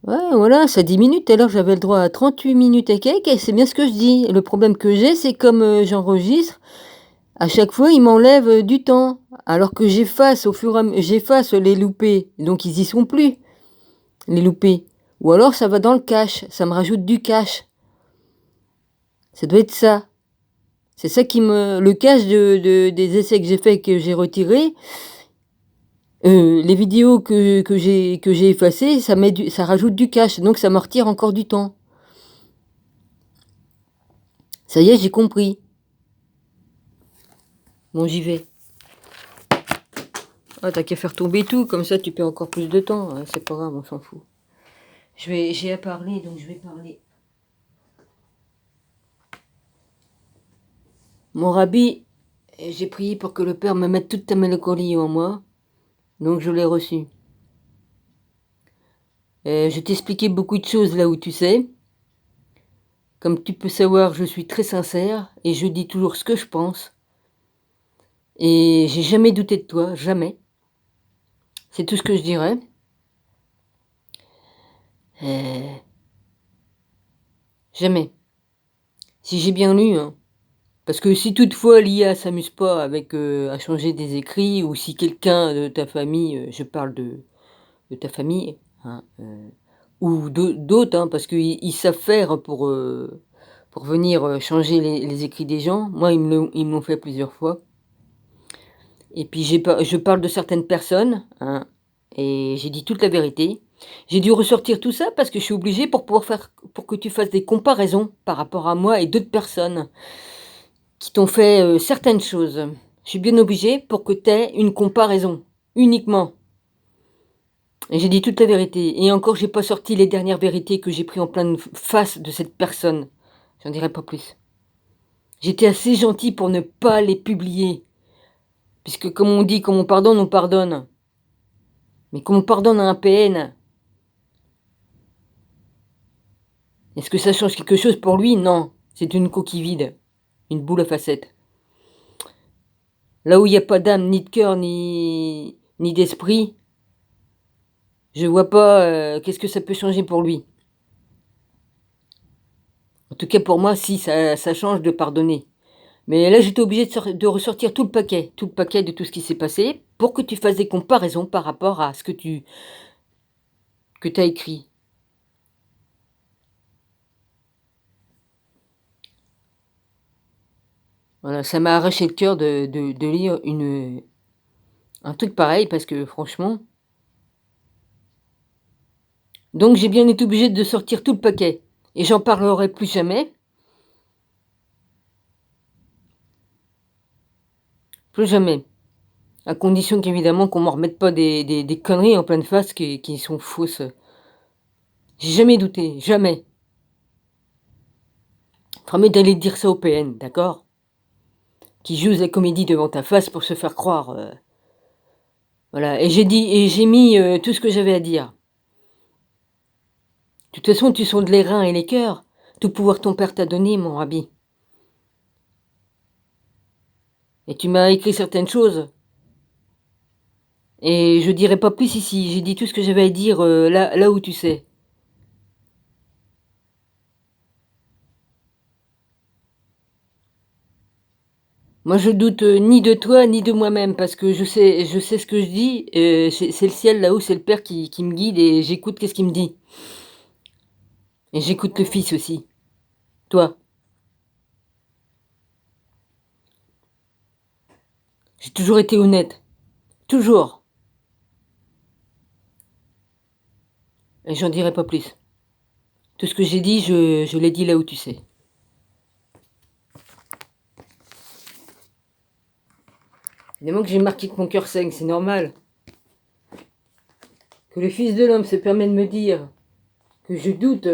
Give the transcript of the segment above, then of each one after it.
Ouais, voilà, ça diminue. Tout à l'heure, j'avais le droit à 38 minutes et quelques et c'est bien ce que je dis. Le problème que j'ai, c'est comme, j'enregistre, à chaque fois, il m'enlève, du temps, alors que j'efface au fur et à me j'efface les loupés, donc ils y sont plus, les loupés. Ou alors ça va dans le cache, ça me rajoute du cache. Ça doit être ça. C'est ça qui me le cache des essais que j'ai faits, que j'ai retirés, les vidéos que j'ai effacées, ça rajoute du cache, donc ça me retire encore du temps. Ça y est, j'ai compris. Bon, j'y vais. Ah, tu qu'à faire tomber tout, comme ça tu perds encore plus de temps, hein, c'est pas grave, on s'en fout. J'ai à parler, donc je vais parler. Mon rabbi, j'ai prié pour que le Père me mette toute ta mélancolie en moi, donc je l'ai reçu. Je t'ai expliqué beaucoup de choses là où tu sais. Comme tu peux savoir, je suis très sincère et je dis toujours ce que je pense. Et j'ai jamais douté de toi, jamais. C'est tout ce que je dirais. Euh, jamais. Si j'ai bien lu, hein. Parce que si toutefois l'IA s'amuse pas avec à changer des écrits, ou si quelqu'un de ta famille, je parle de ta famille, hein, ou d'autres, hein, parce qu'ils savent faire pour venir changer les écrits des gens. Moi, ils me l'ont fait plusieurs fois. Et puis je parle de certaines personnes, hein, et j'ai dit toute la vérité. J'ai dû ressortir tout ça parce que je suis obligée pour que tu fasses des comparaisons par rapport à moi et d'autres personnes qui t'ont fait, certaines choses. Je suis bien obligée pour que tu aies une comparaison, uniquement. Et j'ai dit toute la vérité et encore j'ai pas sorti les dernières vérités que j'ai pris en pleine face de cette personne. J'en dirai pas plus. J'étais assez gentille pour ne pas les publier, puisque comme on dit: «Comme on pardonne, on pardonne». Mais comme on pardonne à un PN, est-ce que ça change quelque chose pour lui? Non, c'est une coquille vide, une boule à facettes. Là où il y a pas d'âme, ni de cœur, ni d'esprit, je vois pas, qu'est-ce que ça peut changer pour lui. En tout cas pour moi, si, ça change de pardonner. Mais là, j'étais obligée de ressortir tout le paquet de tout ce qui s'est passé, pour que tu fasses des comparaisons par rapport à ce que tu as écrit. Voilà, ça m'a arraché le cœur de lire un truc pareil parce que franchement, donc j'ai bien été obligée de sortir tout le paquet et j'en parlerai plus jamais, plus jamais. À condition qu'évidemment qu'on m'en remette pas des conneries en pleine face qui sont fausses. J'ai jamais douté, jamais. Ferait mieux d'aller dire ça au PN, d'accord? Qui joue la comédie devant ta face pour se faire croire, voilà, et j'ai mis, tout ce que j'avais à dire. De toute façon, tu sondes les reins et les cœurs. Tout pouvoir ton père t'a donné, mon rabbi. Et tu m'as écrit certaines choses. Et je dirai pas plus ici. J'ai dit tout ce que j'avais à dire, là où tu sais. Moi, je doute ni de toi ni de moi-même parce que je sais ce que je dis. C'est le ciel là-haut, c'est le Père qui me guide et j'écoute qu'est-ce qu'il me dit. Et j'écoute le Fils aussi. Toi. J'ai toujours été honnête. Toujours. Et j'en dirai pas plus. Tout ce que j'ai dit, je l'ai dit là où tu sais. Évidemment que j'ai marqué que mon cœur saigne, c'est normal. Que le Fils de l'homme se permet de me dire que je doute,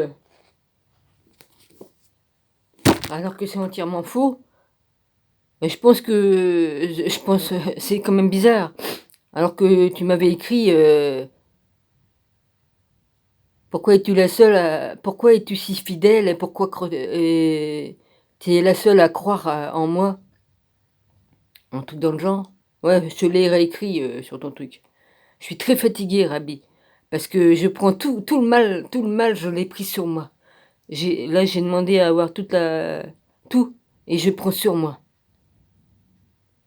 alors que c'est entièrement faux, mais je pense, c'est quand même bizarre. Alors que tu m'avais écrit, pourquoi es-tu si fidèle et tu es la seule à croire en moi, un truc dans le genre. Ouais, je te l'ai réécrit sur ton truc. Je suis très fatiguée, Rabbi, Parce que je prends tout le mal, je l'ai pris sur moi. J'ai demandé à avoir tout et je prends sur moi.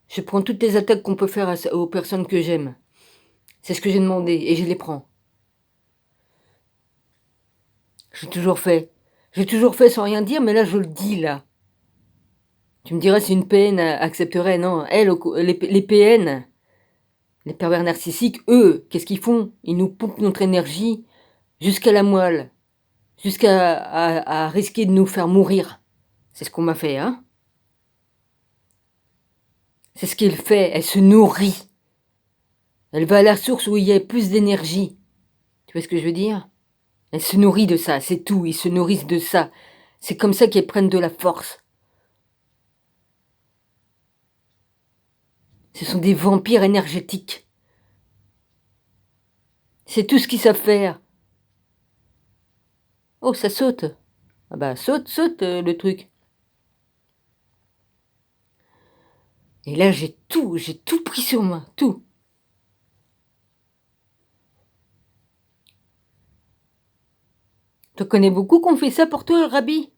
Je prends toutes les attaques qu'on peut faire aux personnes que j'aime. C'est ce que j'ai demandé et je les prends. J'ai toujours fait. J'ai toujours fait sans rien dire, mais là, je le dis, là. Tu me diras si une PN accepterait. Non, elle, les PN, les pervers narcissiques, eux, qu'est-ce qu'ils font? Ils nous pompent notre énergie jusqu'à la moelle, jusqu'à à risquer de nous faire mourir. C'est ce qu'on m'a fait, hein? C'est ce qu'elle fait, elle se nourrit. Elle va à la source où il y a plus d'énergie. Tu vois ce que je veux dire? Elle se nourrit de ça, c'est tout, ils se nourrissent de ça. C'est comme ça qu'elles prennent de la force. Ce sont des vampires énergétiques. C'est tout ce qu'ils savent faire. Oh, ça saute. Ah bah saute, saute le truc. Et là j'ai tout pris sur moi, tout. Tu connais beaucoup qu'on fait ça pour toi, Rabbi?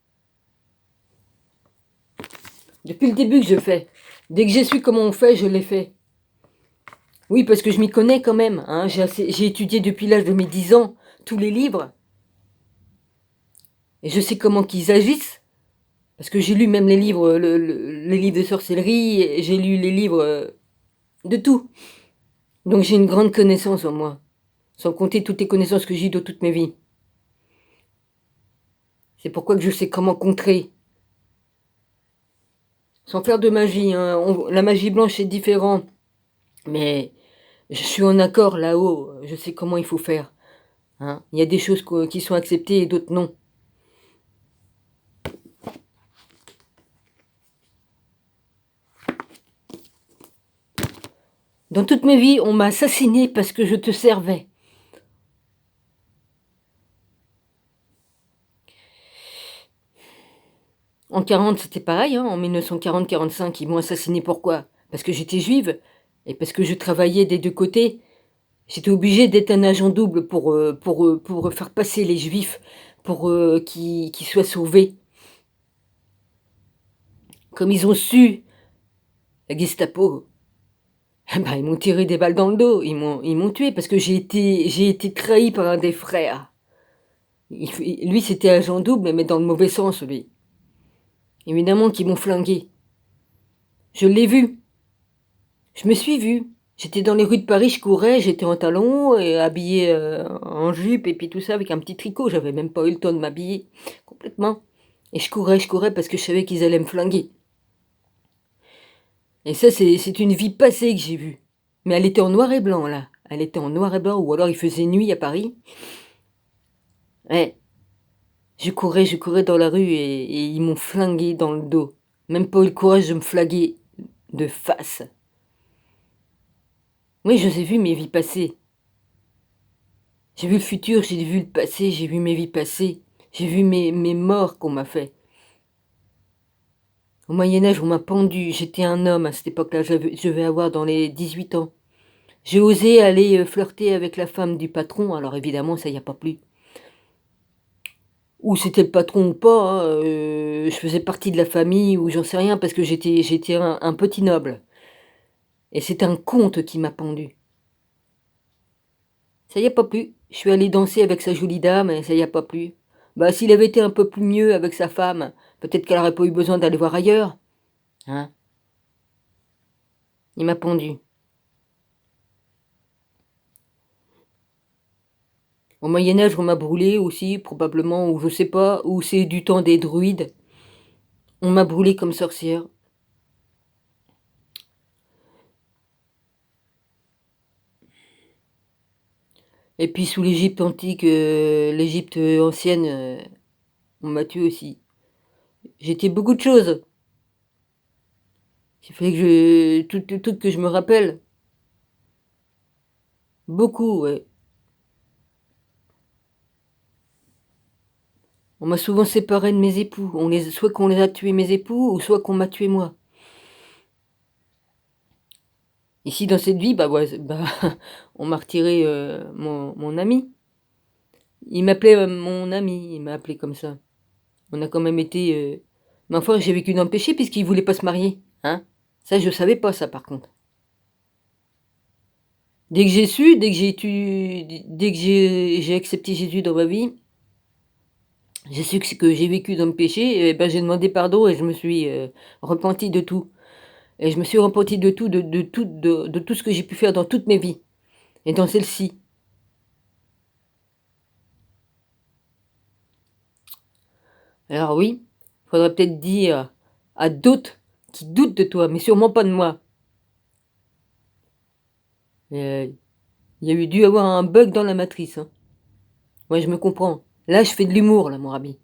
Depuis le début que je fais. Dès que j'ai su comment on fait, je l'ai fait. Oui, parce que je m'y connais quand même. Hein. J'ai étudié depuis l'âge de mes 10 ans tous les livres. Et je sais comment qu'ils agissent. Parce que j'ai lu même les livres, les livres de sorcellerie, j'ai lu les livres de tout. Donc j'ai une grande connaissance en moi. Sans compter toutes les connaissances que j'ai eues de toute ma vie. C'est pourquoi que je sais comment contrer. Sans faire de magie. Hein. La magie blanche c'est différent. Mais je suis en accord là-haut. Je sais comment il faut faire. Hein. Il y a des choses qui sont acceptées et d'autres non. Dans toute ma vie, on m'a assassiné parce que je te servais. En 40, c'était pareil. Hein. En 1940-45, ils m'ont assassiné. Pourquoi? Parce que j'étais juive et parce que je travaillais des deux côtés. J'étais obligée d'être un agent double pour faire passer les juifs, pour qu'ils soient sauvés. Comme ils ont su, la Gestapo, ben, ils m'ont tiré des balles dans le dos, ils m'ont tué parce que j'ai été trahi par un des frères. Lui, c'était agent double, mais dans le mauvais sens, lui. Évidemment qu'ils m'ont flingué. Je l'ai vu. Je me suis vue. J'étais dans les rues de Paris, je courais, j'étais en talons, et habillée en jupe, et puis tout ça, avec un petit tricot. J'avais même pas eu le temps de m'habiller complètement. Et je courais parce que je savais qu'ils allaient me flinguer. Et ça, c'est une vie passée que j'ai vue. Mais elle était en noir et blanc, là. Elle était en noir et blanc, ou alors il faisait nuit à Paris. Ouais. Je courais dans la rue et ils m'ont flingué dans le dos. Même pas eu le courage de me flaguer de face. Oui, je les ai vu mes vies passées. J'ai vu le futur, j'ai vu le passé, j'ai vu mes vies passées. J'ai vu mes morts qu'on m'a fait. Au Moyen-Âge, on m'a pendu. J'étais un homme à cette époque-là. Je devais avoir dans les 18 ans. J'ai osé aller flirter avec la femme du patron. Alors évidemment, ça y a pas plu. Ou c'était le patron ou pas. Hein, je faisais partie de la famille ou j'en sais rien parce que j'étais un petit noble. Et c'est un comte qui m'a pendu. Ça y a pas plu. Je suis allée danser avec sa jolie dame et ça y a pas plu. Bah s'il avait été un peu plus mieux avec sa femme, peut-être qu'elle aurait pas eu besoin d'aller voir ailleurs. Hein? Il m'a pendu. Au Moyen-Âge, on m'a brûlé aussi, probablement, ou je sais pas, ou c'est du temps des druides. On m'a brûlé comme sorcière. Et puis sous l'Égypte antique, l'Égypte ancienne, on m'a tué aussi. J'étais beaucoup de choses. Il fallait que tout que je me rappelle. Beaucoup, ouais. On m'a souvent séparé de mes époux. Soit qu'on les a tués mes époux, ou soit qu'on m'a tué moi. Ici dans cette vie, bah, ouais, bah, on m'a retiré, mon ami. Il m'appelait, mon ami, il m'a appelé comme ça. On a quand même été, ma foi, j'ai vécu dans le péché puisqu'il voulait pas se marier, hein. Ça, je savais pas ça par contre. Dès que j'ai su, dès que j'ai accepté Jésus dans ma vie, j'ai su que j'ai vécu dans le péché et ben, j'ai demandé pardon et je me suis, repentie de tout et je me suis repentie de tout, de tout ce que j'ai pu faire dans toutes mes vies et dans celle-ci. Alors oui, faudrait peut-être dire à d'autres qui doutent de toi, mais sûrement pas de moi. Il y a eu dû avoir un bug dans la matrice, hein. Ouais, je me comprends. Là, je fais de l'humour là, mon ami.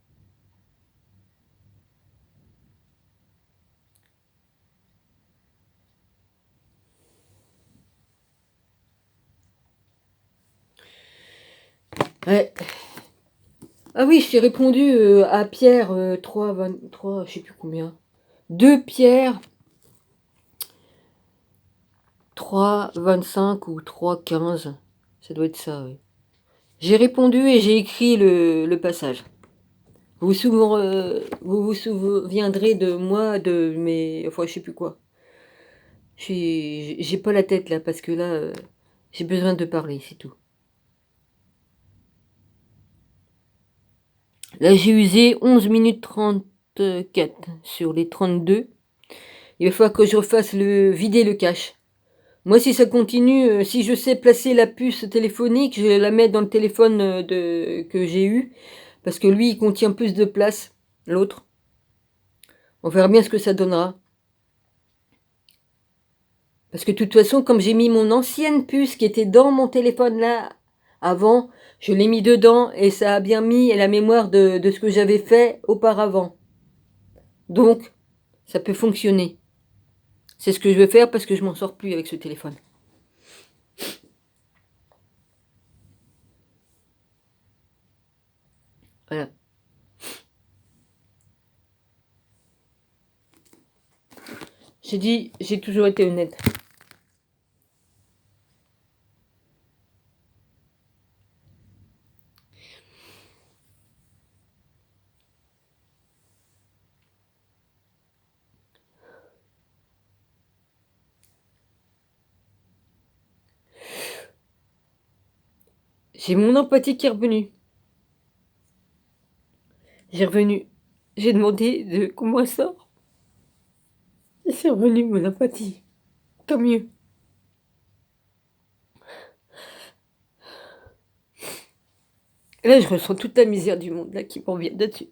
Ouais. Ah oui, je t'ai répondu, à Pierre, 3 je sais plus combien. 2 Pierre 3,25 ou 3,15. Ça doit être ça, oui. J'ai répondu et j'ai écrit le passage. Vous vous souviendrez de moi, de mes enfin, je sais plus quoi. J'ai pas la tête là parce que là, j'ai besoin de parler, c'est tout. Là, j'ai usé 11 minutes 34 sur les 32. Il va falloir que je refasse le vider le cache. Moi, si ça continue, si je sais placer la puce téléphonique, je vais la mettre dans le téléphone, que j'ai eu, parce que lui, il contient plus de place, l'autre. On verra bien ce que ça donnera. Parce que de toute façon, comme j'ai mis mon ancienne puce qui était dans mon téléphone là, avant, je l'ai mis dedans et ça a bien mis la mémoire de ce que j'avais fait auparavant. Donc, ça peut fonctionner. C'est ce que je vais faire parce que je m'en sors plus avec ce téléphone. Voilà. J'ai dit, j'ai toujours été honnête. J'ai mon empathie qui est revenue. J'ai revenu. J'ai demandé de comment elle sort. Et c'est revenu mon empathie. Tant mieux. Et là, je ressens toute la misère du monde là qui m'en vient dessus.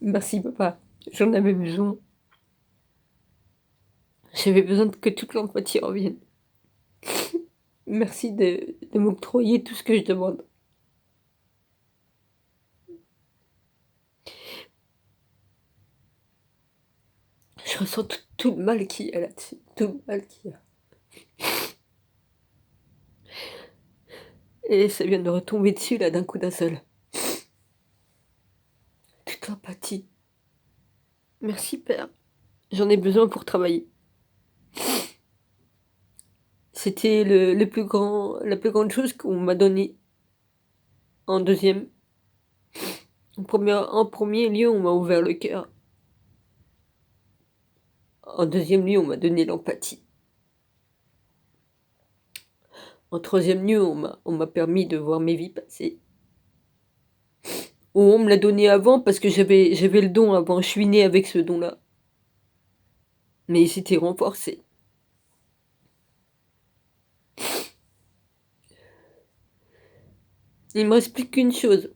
Merci papa. J'en avais besoin. J'avais besoin que toute l'empathie revienne. Merci de m'octroyer tout ce que je demande. Je ressens tout le mal qu'il y a là-dessus. Tout le mal qu'il y a. Et ça vient de retomber dessus là d'un coup d'un seul. Toute l'empathie. Merci père. J'en ai besoin pour travailler. C'était le plus grand, la plus grande chose qu'on m'a donnée. En deuxième, en premier lieu, on m'a ouvert le cœur. En deuxième lieu, on m'a donné l'empathie. En troisième lieu, on m'a permis de voir mes vies passer. Ou on me l'a donné avant parce que j'avais le don avant. Je suis née avec ce don-là. Mais il s'était renforcé. Il me reste plus qu'une chose.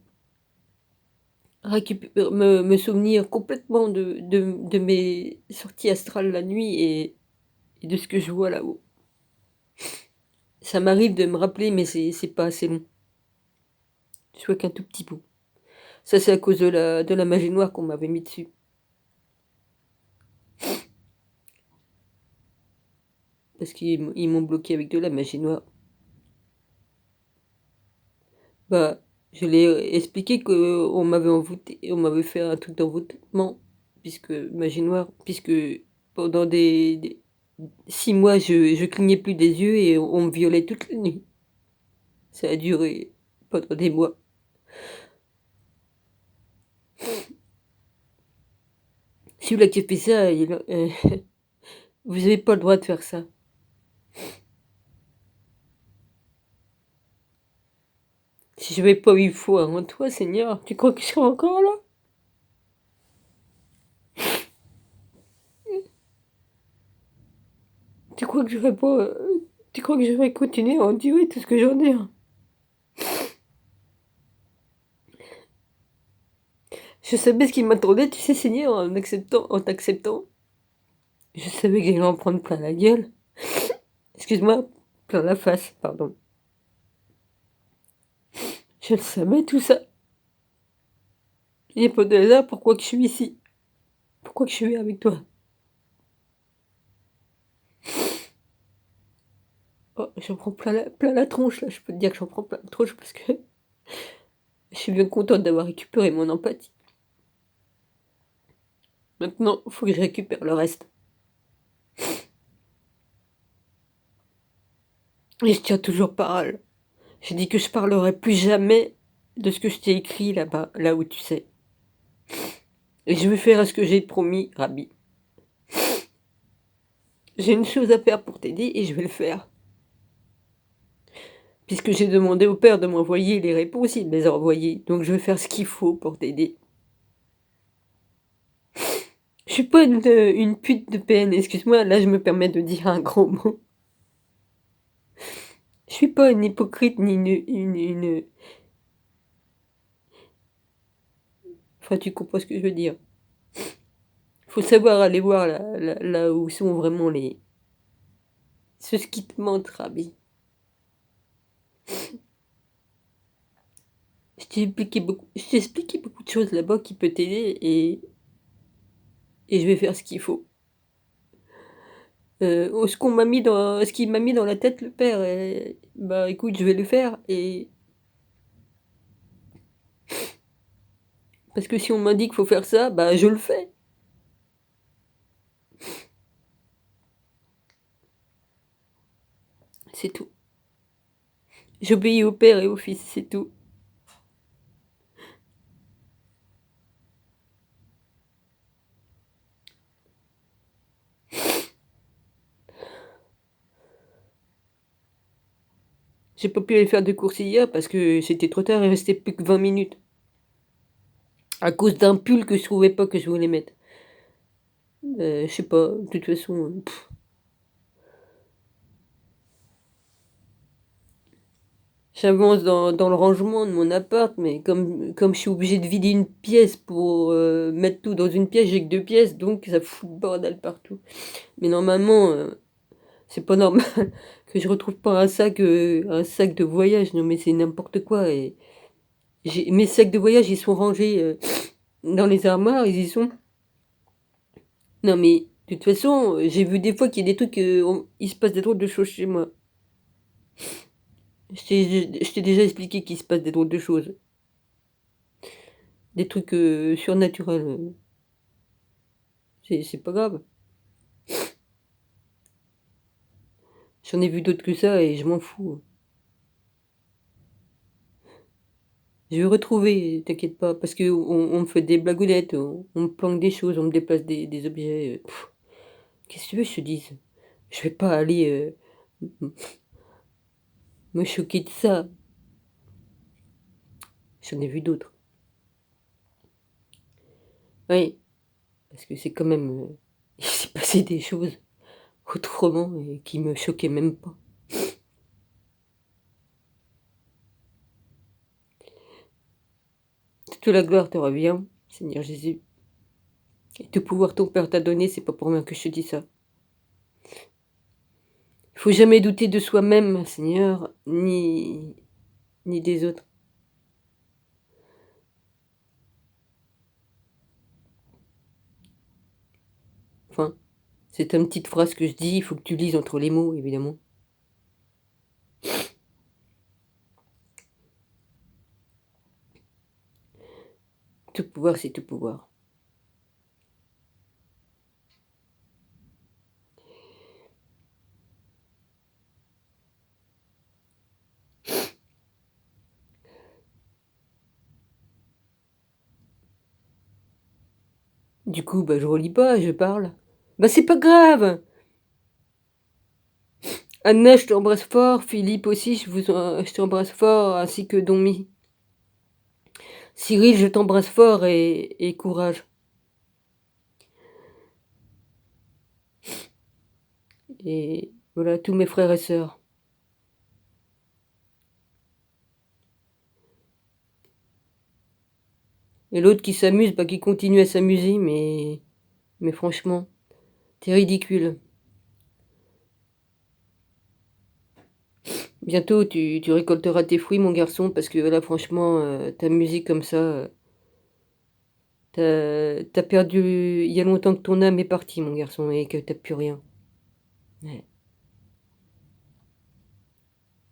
Me souvenir complètement de mes sorties astrales la nuit et de ce que je vois là-haut. Ça m'arrive de me rappeler, mais c'est pas assez long. Je vois qu'un tout petit bout. Ça, c'est à cause de la magie noire qu'on m'avait mis dessus. Parce qu'ils m'ont bloqué avec de la magie noire. Bah, je l'ai expliqué qu'on m'avait envoûté, on m'avait fait un truc d'envoûtement, puisque magie noire, puisque pendant 6 mois, je clignais plus des yeux et on me violait toute la nuit. Ça a duré pendant des mois. Celui-là qui a fait ça, vous avez pas le droit de faire ça. Si j'avais pas eu foi en toi, Seigneur, tu crois que je serais encore là? Tu crois que j'aurais pas, tu crois que j'aurais continué à endurer tout ce que j'en ai, hein? Je savais ce qui m'attendait, tu sais, Seigneur, en t'acceptant. Je savais que j'allais en prendre plein la gueule. Excuse-moi, plein la face, pardon. Je le savais tout ça. Il n'y a pas de hasard, pourquoi que je suis ici? Pourquoi que je suis avec toi? Oh, j'en prends plein la tronche là, je peux te dire que j'en prends plein la tronche parce que je suis bien contente d'avoir récupéré mon empathie. Maintenant, il faut que je récupère le reste. Et je tiens toujours parole. J'ai dit que je parlerai plus jamais de ce que je t'ai écrit là-bas, là où tu sais. Et je vais faire ce que j'ai promis, Rabbi. J'ai une chose à faire pour t'aider et je vais le faire. Puisque j'ai demandé au père de m'envoyer les réponses, il me les a envoyées. Donc je vais faire ce qu'il faut pour t'aider. Je suis pas une pute de peine, excuse-moi, là je me permets de dire un gros mot. Je suis pas une hypocrite ni une... Enfin, tu comprends ce que je veux dire. Faut savoir aller voir là où sont vraiment ceux qui te mentent, Rabbi. Je t'ai expliqué beaucoup de choses là-bas qui peuvent t'aider et je vais faire ce qu'il faut. Ce qu'il m'a mis dans la tête le père, bah écoute, je vais le faire et parce que si on m'a dit qu'il faut faire ça, bah je le fais. C'est tout. J'obéis au père et au fils, c'est tout. J'ai pas pu aller faire de courses hier parce que c'était trop tard, il restait plus que 20 minutes. À cause d'un pull que je trouvais pas que je voulais mettre. Je sais pas, de toute façon, j'avance dans le rangement de mon appart, mais comme je suis obligée de vider une pièce pour mettre tout dans une pièce, j'ai que 2 pièces, donc ça fout le bordel partout. Mais normalement, c'est pas normal que je retrouve pas un sac de voyage. Non mais c'est n'importe quoi. Et mes sacs de voyage, ils sont rangés dans les armoires, ils y sont. Non mais de toute façon, j'ai vu des fois qu'il y a des trucs, il se passe des drôles de choses chez moi. Je t'ai déjà expliqué qu'il se passe des drôles de choses. Des trucs surnaturels. C'est pas grave. J'en ai vu d'autres que ça et je m'en fous. Je vais retrouver, t'inquiète pas, parce que on me fait des blagounettes, on me planque des choses, on me déplace des objets. Qu'est-ce que tu veux que je te dise? Je vais pas aller me choquer de ça. J'en ai vu d'autres. Oui, parce que c'est quand même... il s'est passé des choses autrement et qui me choquaient même pas. Toute la gloire te revient, Seigneur Jésus. Et tout pouvoir ton Père t'a donné, c'est pas pour rien que je te dis ça. Il faut jamais douter de soi-même, Seigneur, ni des autres. Enfin, c'est une petite phrase que je dis, il faut que tu lises entre les mots, évidemment. Tout pouvoir, c'est tout pouvoir. Du coup, bah, je relis pas, je parle. Bah, c'est pas grave! Anna, je t'embrasse fort, Philippe aussi, je t'embrasse fort, ainsi que Domi. Cyril, je t'embrasse fort et courage. Et voilà, tous mes frères et sœurs. Et l'autre qui s'amuse, bah, qui continue à s'amuser, mais franchement, tu ridicule. Bientôt, tu récolteras tes fruits, mon garçon, parce que là, franchement, ta musique comme ça, tu perdu il y a longtemps que ton âme est partie, mon garçon, et que tu plus rien. Ouais.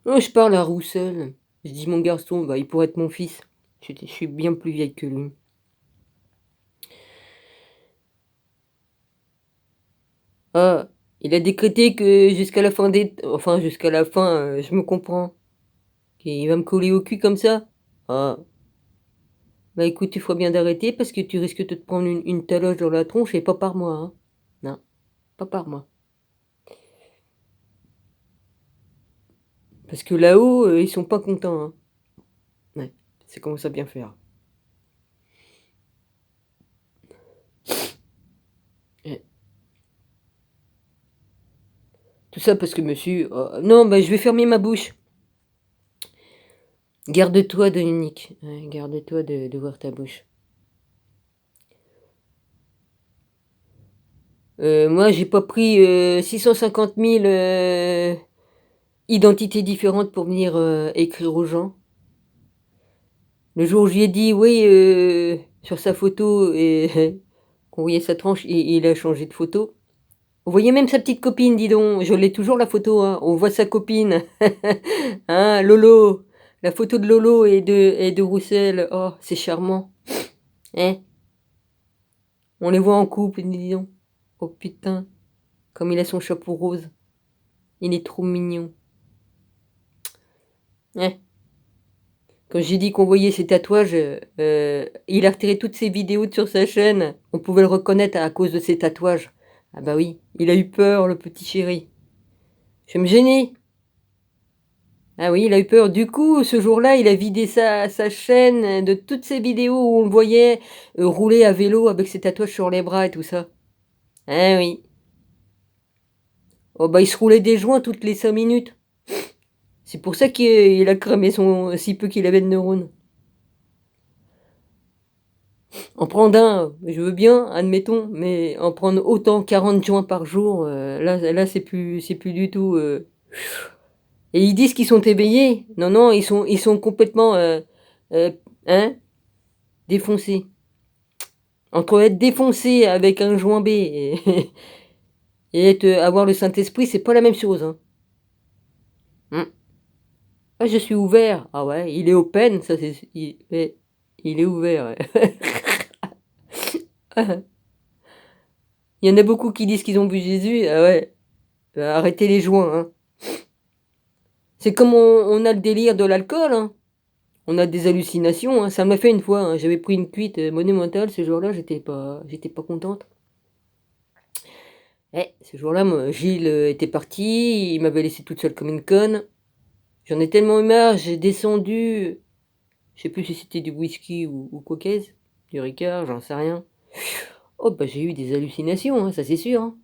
Oh, je parle à Roussel. Je dis: «Mon garçon, bah, il pourrait être mon fils». Je suis bien plus vieille que lui. Ah, il a décrété que jusqu'à la fin jusqu'à la fin, je me comprends. Il va me coller au cul comme ça? Ah, bah, écoute, tu feras bien d'arrêter parce que tu risques de te prendre une taloche dans la tronche et pas par moi, hein. Non, pas par moi. Parce que là-haut, ils sont pas contents, hein. Ouais, ça commence à bien faire. Ouais. Tout ça parce que monsieur non, bah, je vais fermer ma bouche. Garde-toi, Dominique, ouais, garde-toi de d'ouvrir ta bouche. Moi, j'ai pas pris, 650 000, identités différentes pour venir, écrire aux gens. Le jour où je lui ai dit: «Oui», sur sa photo et qu'on voyait sa tranche, il a changé de photo. On voyait même sa petite copine, dis donc, je l'ai toujours la photo, hein, on voit sa copine. Hein, Lolo, la photo de Lolo et de Roussel, oh, c'est charmant, hein? On les voit en couple, dis donc. Oh putain, comme il a son chapeau rose, il est trop mignon. Hein, quand j'ai dit qu'on voyait ses tatouages, il a retiré toutes ses vidéos de sur sa chaîne. On pouvait le reconnaître à cause de ses tatouages. Ah bah oui, il a eu peur, le petit chéri. Je vais me gêner. Ah oui, il a eu peur. Du coup, ce jour-là, il a vidé sa chaîne de toutes ses vidéos où on le voyait rouler à vélo avec ses tatouages sur les bras et tout ça. Ah oui. Oh bah il se roulait des joints toutes les 5 minutes. C'est pour ça qu'il a cramé si peu qu'il avait de neurones. En prendre un, je veux bien, admettons, mais en prendre autant, 40 joints par jour, là c'est plus du tout, et ils disent qu'ils sont éveillés. Non, non, ils sont complètement, heu, hein, défoncés. Entre être défoncé avec un joint B et et avoir le Saint-Esprit, c'est pas la même chose, hein. Mmh. «Ah, je suis ouvert». Ah ouais, il est open, ça c'est il est ouvert, ouais. Il y en a beaucoup qui disent qu'ils ont vu Jésus, ah ouais, arrêtez les joints, hein. C'est comme on a le délire de l'alcool, hein. On a des hallucinations, hein. Ça m'a fait une fois, hein, j'avais pris une cuite, monumentale ce jour-là, j'étais pas contente. Et ce jour-là, moi Gilles, était parti, il m'avait laissée toute seule comme une conne. J'en ai tellement eu marre, j'ai descendu, je sais plus si c'était du whisky ou quoi qu'est-ce, du Ricard, j'en sais rien. Oh bah, j'ai eu des hallucinations, hein, ça c'est sûr, hein.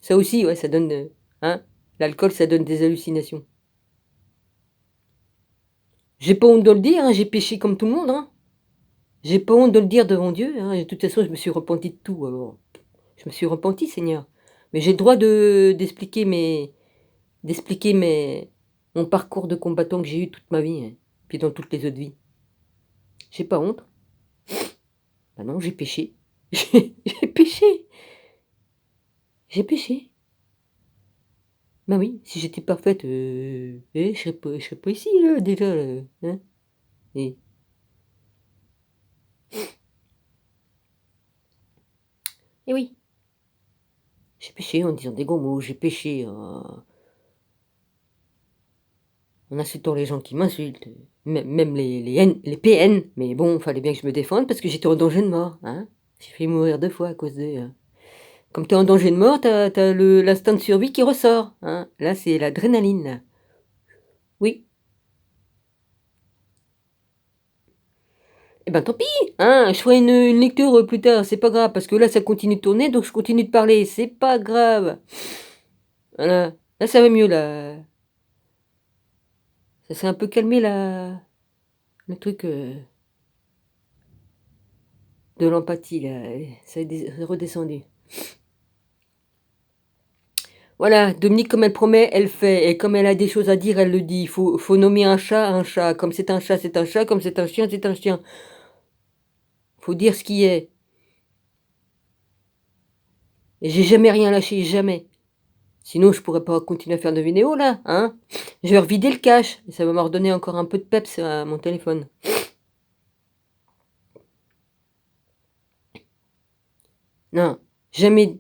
Ça aussi, ouais, ça donne, hein, l'alcool ça donne des hallucinations. J'ai pas honte de le dire, hein, j'ai péché comme tout le monde, hein. J'ai pas honte de le dire devant Dieu, hein, et de toute façon je me suis repenti de tout alors. Je me suis repenti Seigneur. Mais j'ai le droit d'expliquer mon parcours de combattant que j'ai eu toute ma vie, hein, puis dans toutes les autres vies. J'ai pas honte. Bah non, j'ai péché. J'ai péché, j'ai péché. Bah oui, si j'étais parfaite, je serais pas ici là déjà, hein? Et oui, j'ai péché en disant des gros mots, j'ai péché en insultant les gens qui m'insultent, même les PN, mais bon, fallait bien que je me défende parce que j'étais en danger de mort, hein? J'ai failli mourir 2 fois à cause d'eux, hein. Comme tu es en danger de mort, tu as l'instinct de survie qui ressort, hein. Là, c'est l'adrénaline. Oui. Eh ben, tant pis, hein, je ferai une lecture, plus tard, c'est pas grave, parce que là, ça continue de tourner, donc je continue de parler, c'est pas grave. Voilà. Là, ça va mieux, là. Ça s'est un peu calmé, là, le truc, de l'empathie, là, ça est redescendu. Voilà, Dominique, comme elle promet, elle fait, et comme elle a des choses à dire, elle le dit. Faut nommer un chat, comme c'est un chat, c'est un chat, comme c'est un chien, c'est un chien. Faut dire ce qui est. Et j'ai jamais rien lâché, jamais. Sinon, je pourrais pas continuer à faire de vidéos, là, hein. Je vais revider le cache, et ça va me redonner encore un peu de peps à mon téléphone. Non, jamais,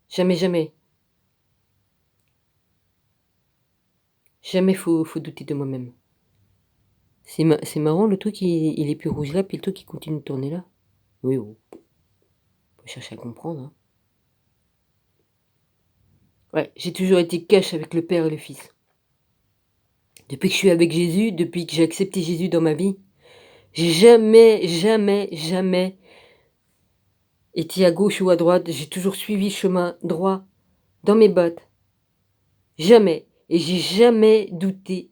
jamais, jamais. Jamais faut douter de moi-même. C'est marrant, le truc, il est plus rouge là, puis le truc, il continue de tourner là. Oui, oh, faut chercher à comprendre, hein. Ouais, j'ai toujours été cash avec le Père et le Fils. Depuis que je suis avec Jésus, depuis que j'ai accepté Jésus dans ma vie, j'ai jamais, jamais, jamais été à gauche ou à droite. J'ai toujours suivi le chemin droit dans mes bottes. Jamais. Et j'ai jamais douté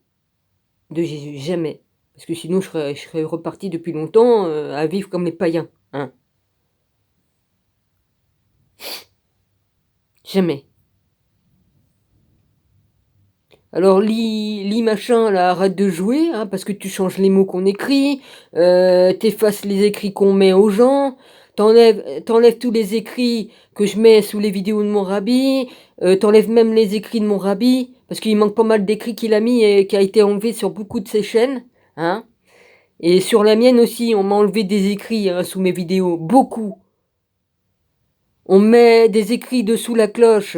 de Jésus. Jamais. Parce que sinon, je serais reparti depuis longtemps à vivre comme les païens, hein. Jamais. Alors lis machin là, arrête de jouer, hein, parce que tu changes les mots qu'on écrit, tu les écrits qu'on met aux gens, t'enlèves tous les écrits que je mets sous les vidéos de mon rabbi, tu même les écrits de mon rabbi, parce qu'il manque pas mal d'écrits qu'il a mis et qui a été enlevé sur beaucoup de ses chaînes, hein. Et sur la mienne aussi, on m'a enlevé des écrits, hein, sous mes vidéos, beaucoup. On met des écrits dessous la cloche.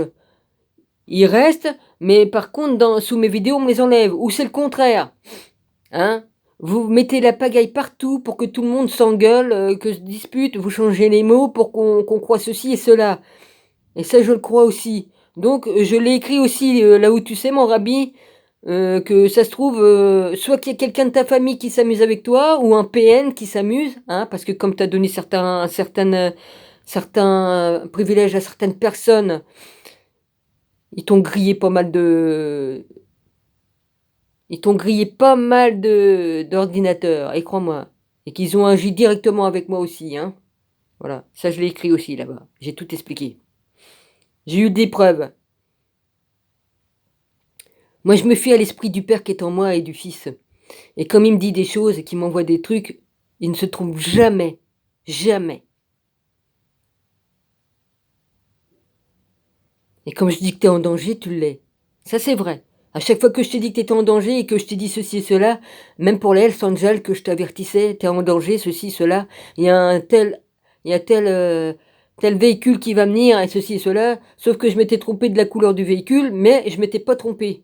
Ils restent, mais par contre, sous mes vidéos, on me les enlève. Ou c'est le contraire, hein. Vous mettez la pagaille partout pour que tout le monde s'engueule, que se dispute. Vous changez les mots pour qu'on croie ceci et cela. Et ça, je le crois aussi. Donc, je l'ai écrit aussi, là où tu sais, mon rabbi, que ça se trouve, soit qu'il y a quelqu'un de ta famille qui s'amuse avec toi, ou un PN qui s'amuse, hein, parce que comme tu as donné certains privilèges à certaines personnes, ils t'ont grillé pas mal de... Ils t'ont grillé pas mal d'ordinateurs, et crois-moi. Et qu'ils ont agi directement avec moi aussi, hein. Voilà, ça je l'ai écrit aussi là-bas. J'ai tout expliqué. J'ai eu des preuves. Moi je me fie à l'esprit du Père qui est en moi et du Fils. Et comme il me dit des choses et qu'il m'envoie des trucs, il ne se trompe jamais. Jamais. Et comme je dis que t'es en danger, tu l'es. Ça c'est vrai. À chaque fois que je t'ai dit que t'étais en danger et que je t'ai dit ceci et cela, même pour les Hells Angels que je t'avertissais, t'es en danger, ceci, cela, il y a tel véhicule qui va venir et ceci et cela, sauf que je m'étais trompé de la couleur du véhicule, mais je m'étais pas trompé.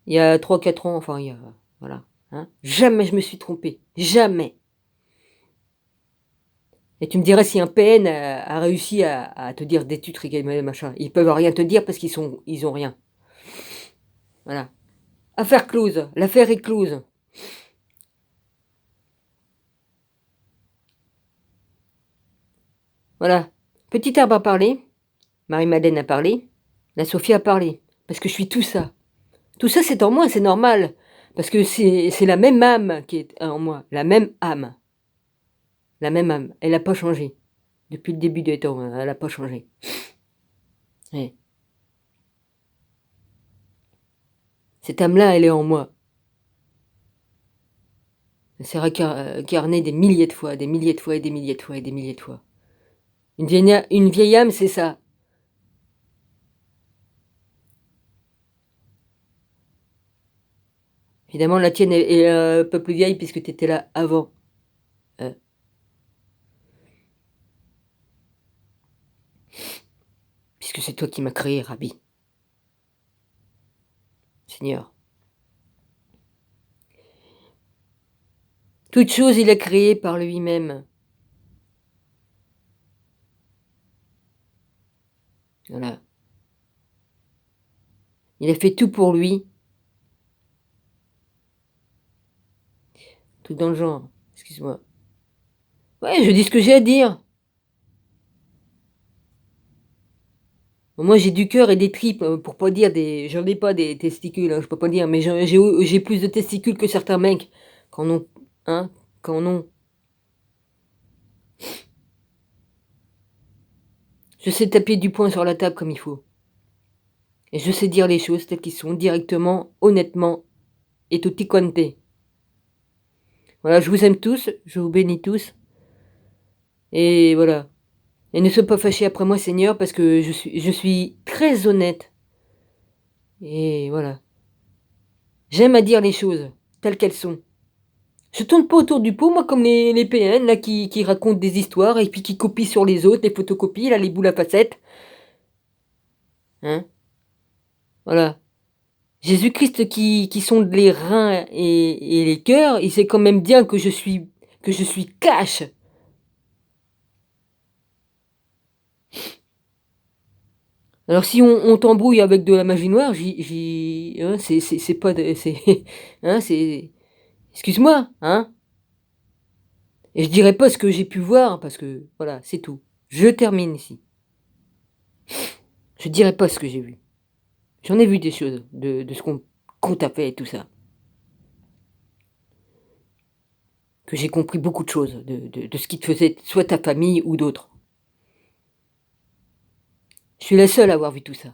Il y a 3 4 ans, enfin, voilà, hein. Jamais je me suis trompé. Jamais. Et tu me dirais si un PN a réussi à te dire des tutres et machin. Ils peuvent rien te dire parce ils ont rien. Voilà. Affaire close. L'affaire est close. Voilà. Petite herbe a parlé. Marie-Madeleine a parlé. La Sophie a parlé. Parce que je suis tout ça. Tout ça, c'est en moi, c'est normal. Parce que c'est la même âme qui est en moi. La même âme. La même âme. Elle n'a pas changé. Depuis le début des temps, elle n'a pas changé. Ouais. Cette âme-là, elle est en moi. Elle s'est incarnée des milliers de fois, des milliers de fois et des milliers de fois et des milliers de fois. Une vieille âme, c'est ça. Évidemment, la tienne est un peu plus vieille puisque tu étais là avant. Euh, puisque c'est toi qui m'as créé, Rabbi. Seigneur. Toute chose, il a créé par lui-même. Voilà. Il a fait tout pour lui. Tout dans le genre, excuse-moi. Ouais, je dis ce que j'ai à dire. Moi, j'ai du cœur et des tripes, pour pas dire des j'en ai pas des testicules, hein, je peux pas dire, mais j'ai plus de testicules que certains mecs qu'en ont, hein, qu'en ont. Je sais taper du poing sur la table comme il faut et je sais dire les choses telles qu'ils sont, directement, honnêtement et tutti quanti. Voilà, je vous aime tous, je vous bénis tous et voilà, et ne sois pas fâchés après moi Seigneur, parce que je suis très honnête et voilà. J'aime à dire les choses telles qu'elles sont. Je tourne pas autour du pot, moi, comme les PN là qui racontent des histoires et puis qui copient sur les autres, les photocopies là, les boules à facettes. Hein? Voilà. Jésus-Christ qui sonde les reins et les cœurs, il sait quand même bien que je suis cash. Alors si on t'embrouille avec de la magie noire, hein, c'est pas de c'est hein, c'est excuse-moi, hein? Et je dirai pas ce que j'ai pu voir parce que voilà, c'est tout. Je termine ici. Je dirai pas ce que j'ai vu. J'en ai vu des choses de ce qu'on t'a fait et tout ça. Que j'ai compris beaucoup de choses de ce qui te faisait soit ta famille ou d'autres. Je suis la seule à avoir vu tout ça.